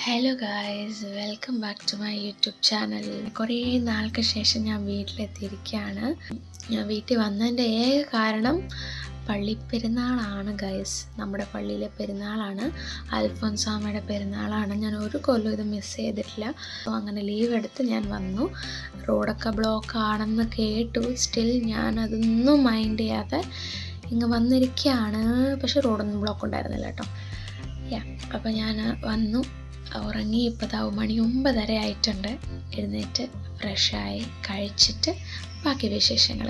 Hello guys, welcome back to my YouTube channel. കുറേ നാൾക്ക് ശേഷം ഞാൻ വീട്ടിലെത്തിയിരിക്കുകയാണ്. ഞാൻ വീട്ടിൽ വന്നതിൻ്റെ ഏക കാരണം പള്ളിപ്പെരുന്നാളാണ് ഗൈസ്. നമ്മുടെ പള്ളിയിലെ പെരുന്നാളാണ്, അൽഫോൻസാമ്മയുടെ പെരുന്നാളാണ്. ഞാൻ ഒരു കൊല്ലം ഇത് മിസ് ചെയ്തിട്ടില്ല. അപ്പോൾ അങ്ങനെ ലീവ് എടുത്ത് ഞാൻ വന്നു. റോഡൊക്കെ ബ്ലോക്ക് ആണെന്ന് കേട്ടു. സ്റ്റിൽ ഞാനതൊന്നും മൈൻഡ് ചെയ്യാതെ ഇങ്ങ് വന്നിരിക്കുകയാണ്. പക്ഷെ റോഡൊന്നും ബ്ലോക്ക് ഉണ്ടായിരുന്നില്ല കേട്ടോ. അപ്പോൾ ഞാൻ വന്നു, ഉറങ്ങി. ഇപ്പോൾ 9:09 ആയിട്ടുണ്ട്. എഴുന്നേറ്റ് ഫ്രഷായി കഴിച്ചിട്ട് ബാക്കി വിശേഷങ്ങൾ.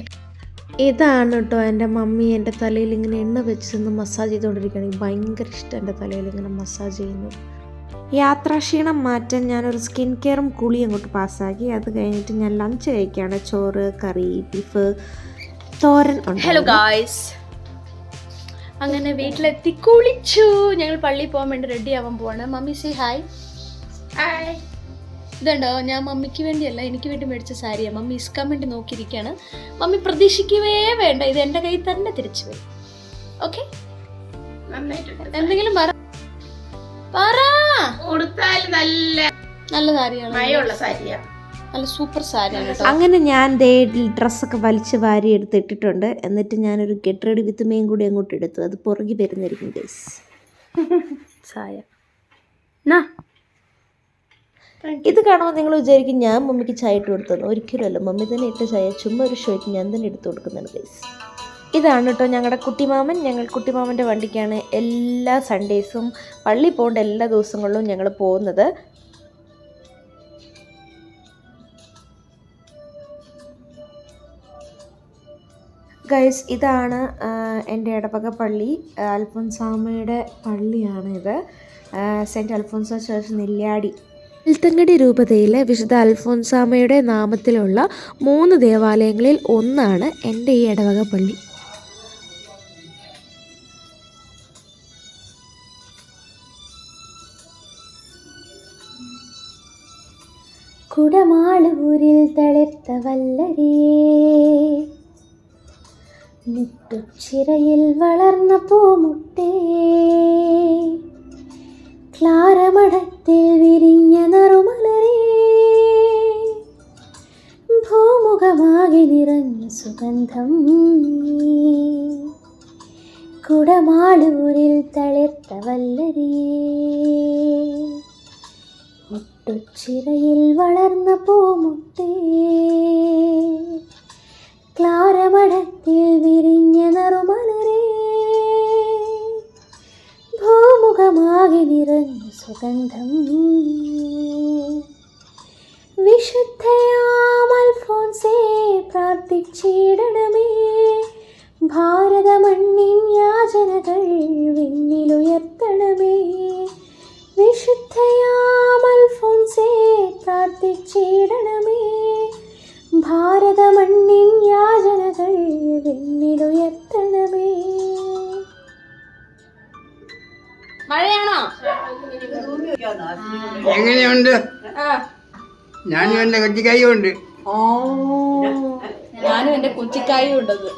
ഇതാണ് കേട്ടോ എൻ്റെ മമ്മി എൻ്റെ തലയിൽ ഇങ്ങനെ എണ്ണ വെച്ച് നിന്ന് മസാജ് ചെയ്തുകൊണ്ടിരിക്കുകയാണ്. എനിക്ക് ഭയങ്കര ഇഷ്ടം എൻ്റെ തലയിൽ ഇങ്ങനെ മസാജ് ചെയ്യുന്നത്. യാത്രാക്ഷീണം മാറ്റാൻ ഞാനൊരു സ്കിൻ കെയറും കുളിയും അങ്ങോട്ട് പാസ്സാക്കി. അത് കഴിഞ്ഞിട്ട് ഞാൻ ലഞ്ച് കഴിക്കുകയാണ്. ചോറ്, കറി, ബീഫ്, തോരൻ ഉണ്ട്. ഹലോ ഗായ്സ്, അങ്ങനെ വീട്ടിലെത്തി കുളിച്ചു. ഞങ്ങൾ പള്ളിയിൽ പോകാൻ വേണ്ടി റെഡി ആവാൻ പോവാണ്. Mummy say hi. ഹായ്. ഇതുണ്ടോ, ഞാൻ മമ്മിക്ക് വേണ്ടിയല്ല എനിക്ക് വേണ്ടി മേടിച്ച സാരിയാണ്. മമ്മി ഇസ്കാൻ വേണ്ടി നോക്കിയിരിക്കുകയാണ്. മമ്മി പ്രതീക്ഷിക്കുകയേ വേണ്ട, ഇത് എൻ്റെ കയ്യിൽ തന്നെ തിരിച്ചു വരും. ഓക്കെ, എന്തെങ്കിലും പറ. നല്ല സാരിയാണ്, നല്ല സൂപ്പർ സാരിയാണ്. അങ്ങനെ ഞാൻ ഡ്രസ്സൊക്കെ വലിച്ച് വാരി എടുത്തിട്ടിട്ടുണ്ട്. എന്നിട്ട് ഞാനൊരു ഗെറ്റ് റെഡി വിത്ത് മീൻ കൂടി അങ്ങോട്ട് എടുത്തു. അത് പുറകെ വരുന്നതായിരിക്കും ഗൈസ്. സായ ഇത് കാണുമ്പോൾ നിങ്ങൾ വിചാരിക്കും ഞാൻ മമ്മിക്ക് ചായ ഇട്ട് കൊടുത്തത്. ഒരിക്കലുമല്ല, മമ്മി തന്നെ ഇട്ട ചായ ചുമ്മാ ഒരു ഷോയ്ക്ക് ഞാൻ തന്നെ എടുത്തു കൊടുക്കുന്നുണ്ട് ഗൈസ്. ഇതാണ് കേട്ടോ ഞങ്ങളുടെ കുട്ടിമാമൻ. ഞങ്ങൾ കുട്ടിമാമൻ്റെ വണ്ടിക്കാണ് എല്ലാ സൺഡേസും പള്ളി പോകേണ്ട എല്ലാ ദിവസങ്ങളിലും ഞങ്ങൾ പോകുന്നത്. ഗൈസ്, ഇതാണ് എൻ്റെ ഇടവക പള്ളി, അൽഫോൻസാമ്മയുടെ പള്ളിയാണിത്. Saint Alphonsa church, Nelliyadi. വെൽത്തങ്കടി രൂപതയിലെ വിശുദ്ധ അൽഫോൻസാമ്മയുടെ നാമത്തിലുള്ള 3 ദേവാലയങ്ങളിൽ ഒന്നാണ് എൻ്റെ ഈ ഇടവക പള്ളി. കുടമാളൂരിൽ തളിർത്ത വല്ലരിയേ, മുട്ടുച്ചിറയിൽ വളർന്ന പൂമുട്ടേ, ക്ലാരമഠത്തിൽ വിരിഞ്ഞ നറുമലരേ, ഭൂമുഖമാകെ നിറഞ്ഞ സുഗന്ധം നീ. കുടമാളൂരിൽ തളിർത്ത വല്ലരിയേ, മുട്ടുച്ചിറയിൽ വളർന്ന പൂമുട്ടേ, ക്ലാരമഠത്തിൽ വിരിഞ്ഞ നറുമലരേ, ഭൂമുഖമാകെ നിറഞ്ഞ സുഗന്ധം നീ. വിശുദ്ധയാം അൽഫോൻസേ പ്രാർത്ഥിച്ചിടണമേ, ഭാരതമണ്ണിൻ യാചനകൾ വിണ്ണിലുയർത്തണമേ. വിശുദ്ധയാം അൽഫോൻസേ പ്രാർത്ഥിച്ചിടണമേ, ഭാരതമണ്ണിൻ യാചനകൾ വിണ്ണിലുയർത്തണമേ. മഴയാണോ? എങ്ങനെയുണ്ട്? ഞാനും എന്റെ കൊച്ചിക്കായും ഉണ്ട്. ഞാനും എന്റെ കൊച്ചിക്കായും ഉണ്ടത്.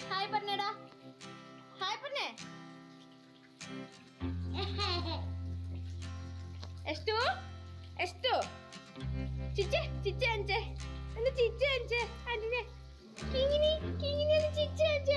ഹായ് പറഞ്ഞേടാ, ഹായ് പറഞ്ഞേ. എസ്റ്റു എസ്റ്റു ചിച്ചേ ചിച്ചേ അഞ്ചേ ചിച്ചേ അഞ്ചേ അഞ്ചേ കിങ്ങിനി കിങ്ങിനി ചിച്ചേ അഞ്ചേ